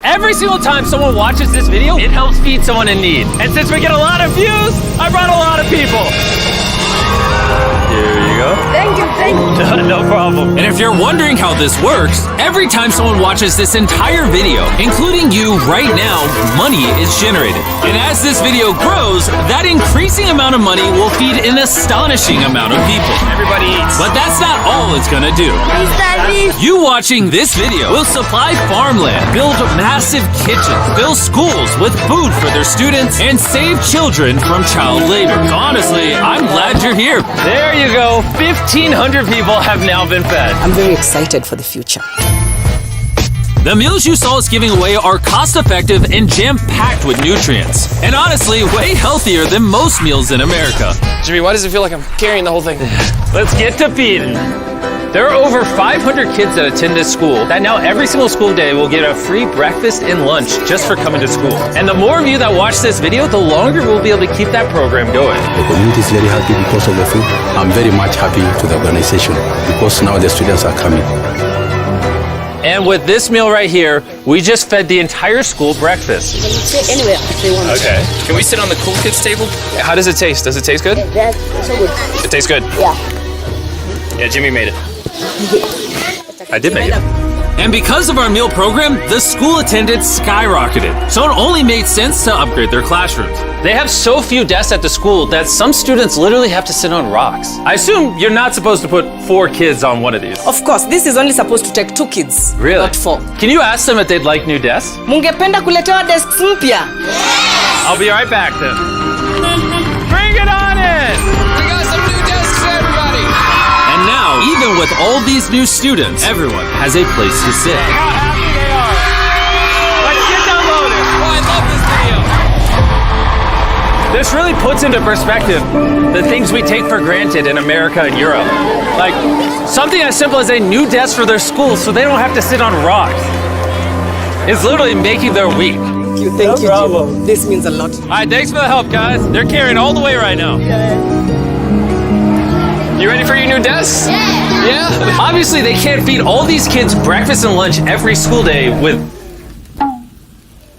Every single time someone watches this video, it helps feed someone in need. And since we get a lot of views, I brought a lot of people. Here you go. Thank you. No problem. And if you're wondering how this works, every time someone watches this entire video, including you right now, money is generated. And as this video grows, that increasing amount of money will feed an astonishing amount of people. Everybody eats. But that's not all it's gonna do. You watching this video will supply farmland, build massive kitchens, fill schools with food for their students, and save children from child labor. So honestly, I'm glad you're here. There you go. 1,500 people have now been fed. I'm very excited for the future. The meals you saw us giving away are cost-effective and jam-packed with nutrients. And honestly, way healthier than most meals in America. Jimmy, why does it feel like I'm carrying the whole thing? Let's get to feeding. There are over 500 kids that attend this school that now every single school day will get a free breakfast and lunch just for coming to school. And the more of you that watch this video, the longer we'll be able to keep that program going. The community is very happy because of the food. I'm very much happy to the organization because now the students are coming. And with this meal right here, we just fed the entire school breakfast. Sit anywhere if they want. Okay. Can we sit on the cool kids table? How does it taste? Does it taste good? That's so good. It tastes good. Yeah. Yeah, Jimmy made it. I did make it. And because of our meal program, the school attendance skyrocketed. So it only made sense to upgrade their classrooms. They have so few desks at the school that some students literally have to sit on rocks. I assume you're not supposed to put 4 kids on one of these. Of course, this is only supposed to take 2 kids. Really? Not 4. Can you ask them if they'd like new desks? Mungependa kuletewa desks mpya? I'll be right back then. Bring it on in! We got some new desks for everybody. And now, even with all these new students, everyone has a place to sit. How happy they are. Let's get downloaded. Oh, I love this video. This really puts into perspective the things we take for granted in America and Europe. Like something as simple as a new desk for their school so they don't have to sit on rocks. It's literally making their week. Thank you, Jim. This means a lot. All right, thanks for the help, guys. They're carrying all the way right now. You ready for your new desks? Yeah. Obviously, they can't feed all these kids breakfast and lunch every school day with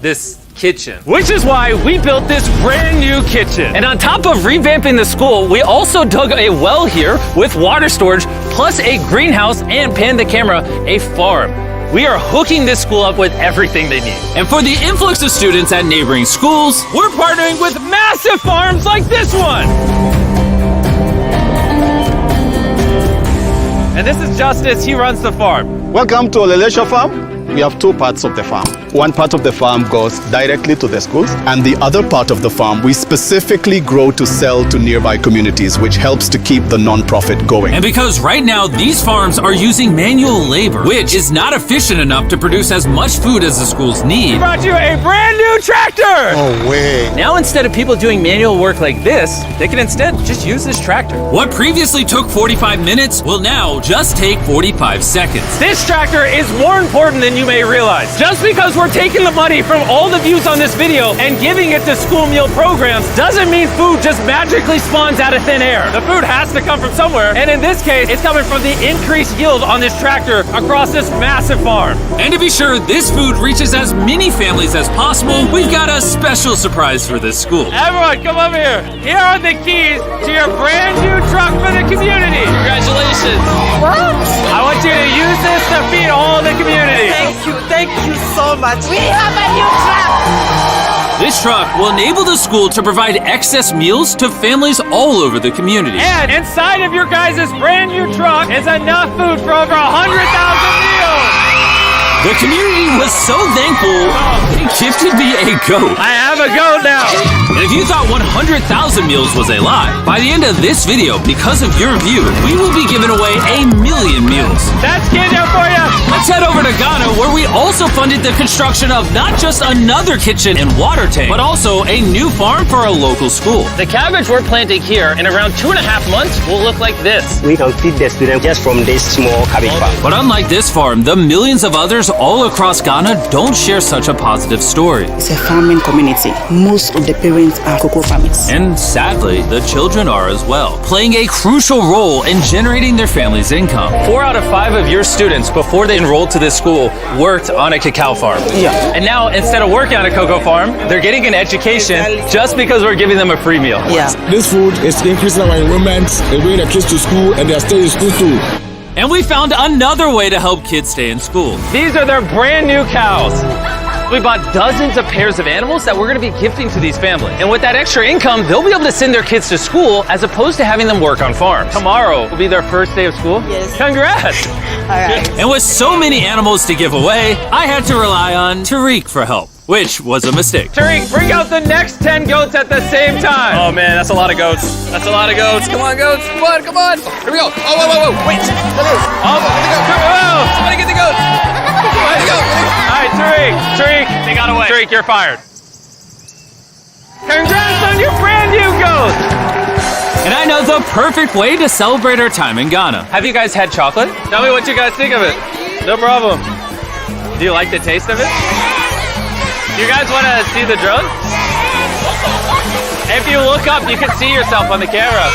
this kitchen. Which is why we built this brand new kitchen. And on top of revamping the school, we also dug a well here with water storage, plus a greenhouse and, pan the camera, a farm. We are hooking this school up with everything they need. And for the influx of students at neighboring schools, We're partnering with massive farms like this one. And this is Justice, he runs the farm. Welcome to Olelesha Farm. We have 2 parts of the farm. One part of the farm goes directly to the schools, and the other part of the farm we specifically grow to sell to nearby communities, which helps to keep the non-profit going. and because right now these farms are using manual labor, which is not efficient enough to produce as much food as the schools need, Brought you a brand new tractor. Oh, way. Now instead of people doing manual work like this, they can instead just use this tractor. what previously took 45 minutes will now just take 45 seconds. This tractor is more important than you may realize. Just because we're taking the money from all the views on this video and giving it to school meal programs doesn't mean food just magically spawns out of thin air. The food has to come from somewhere, and in this case, it's coming from the increased yield on this tractor across this massive farm. And to be sure this food reaches as many families as possible, we've got a special surprise for this school. Everyone, come over here. Here are the keys to your brand new truck for the community. Congratulations. I want you to use this to feed all the community. Thank you so much. We have a new truck. This truck will enable the school to provide excess meals to families all over the community. And inside of your guys' brand new truck is enough food for over 100,000 meals. The community was so thankful, they gifted me a goat. I have a goat now. And if you thought 100,000 meals was a lie, by the end of this video, because of your view, we will be giving away 1 million meals. That's Kenya for you. Let's head over to Ghana, where we also funded the construction of not just another kitchen and water tank, but also a new farm for a local school. The cabbage we're planting here in around 2.5 months will look like this. We can feed the students just from this small cabbage farm. But unlike this farm, the millions of others all across Ghana don't share such a positive story. It's a farming community. Most of the parents parents are cocoa farmers. And sadly, the children are as well, playing a crucial role in generating their family's income. 4 out of 5 of your students, before they enrolled to this school, worked on a cacao farm. Yeah. And now, instead of working on a cocoa farm, they're getting an education just because we're giving them a free meal. Yeah. This food is increasing our enrollment, they bring the kids to school, and they are staying in school too. And we found another way to help kids stay in school. These are their brand new cows. We bought dozens of pairs of animals that we're going to be gifting to these families. And with that extra income, they'll be able to send their kids to school as opposed to having them work on farms. Tomorrow will be their first day of school. Yes. Congrats. All right. And with so many animals to give away, I had to rely on Tariq for help, which was a mistake. Tariq, bring out the next 10 goats at the same time. Oh man, that's a lot of goats. That's a lot of goats. Come on, goats. Come on, come on. Here we go. Oh, whoa, whoa, whoa. Wait. Somebody get the goats. All right, Tariq, They got away. Tariq, you're fired. Congrats on your brand new goat. And I know the perfect way to celebrate our time in Ghana. Have you guys had chocolate? Tell me what you guys think of it. No problem. Do you like the taste of it? You guys want to see the drone? If you look up, you can see yourself on the camera.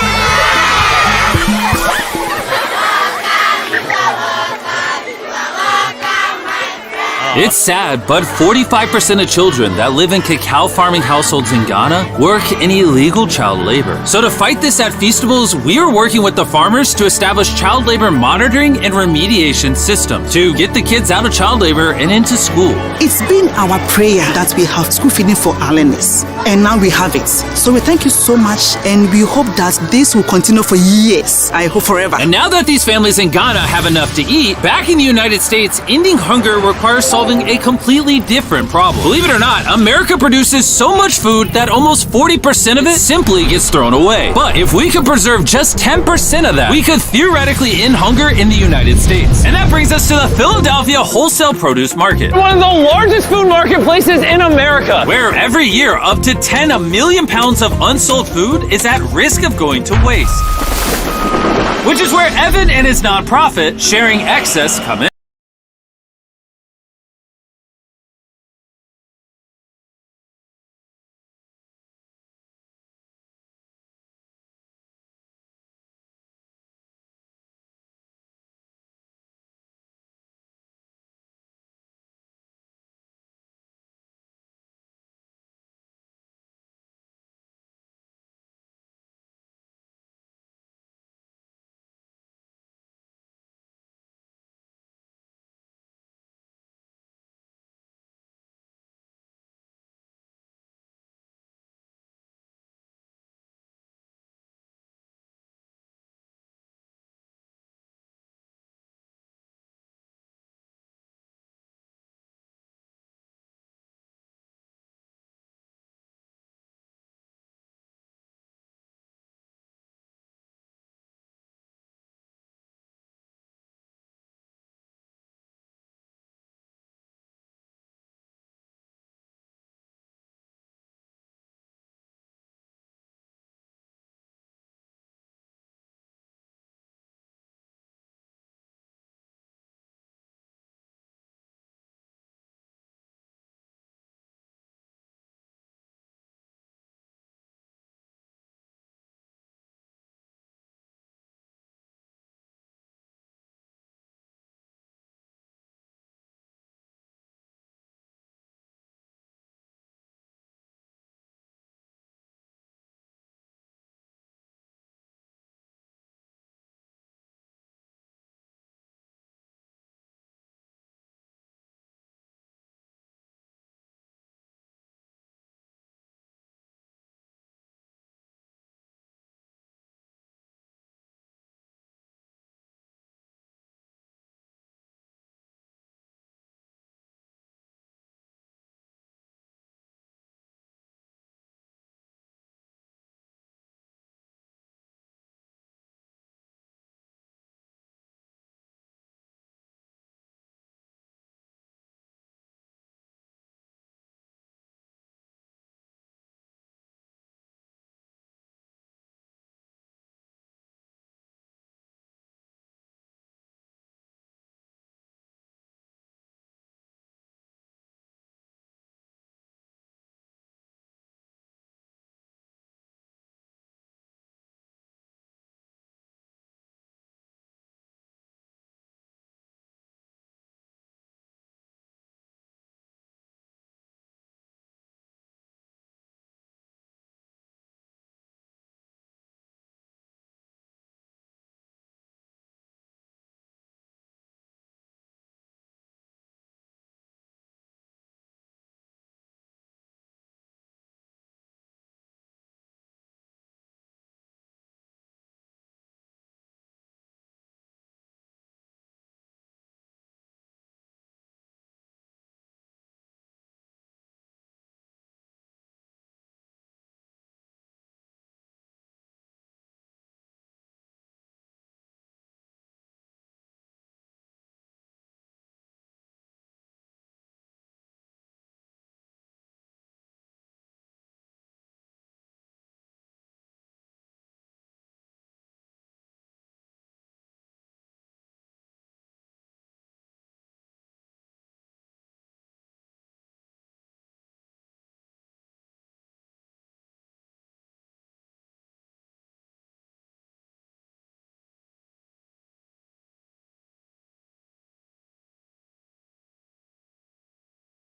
It's sad, but 45% of children that live in cacao farming households in Ghana work in illegal child labor. So to fight this at Feastables, we are working with the farmers to establish child labor monitoring and remediation systems to get the kids out of child labor and into school. It's been our prayer that we have school feeding for our learners, and now we have it. So we thank you so much, and we hope that this will continue for years. I hope forever. And now that these families in Ghana have enough to eat, back in the United States, ending hunger requires solving a completely different problem. Believe it or not, America produces so much food that almost 40% of it simply gets thrown away. But if we could preserve just 10% of that, we could theoretically end hunger in the United States. And that brings us to the Philadelphia wholesale produce market, One of the largest food marketplaces in America. where every year up to 10 million pounds of unsold food is at risk of going to waste. Which is where Evan and his nonprofit, Sharing Excess, come in.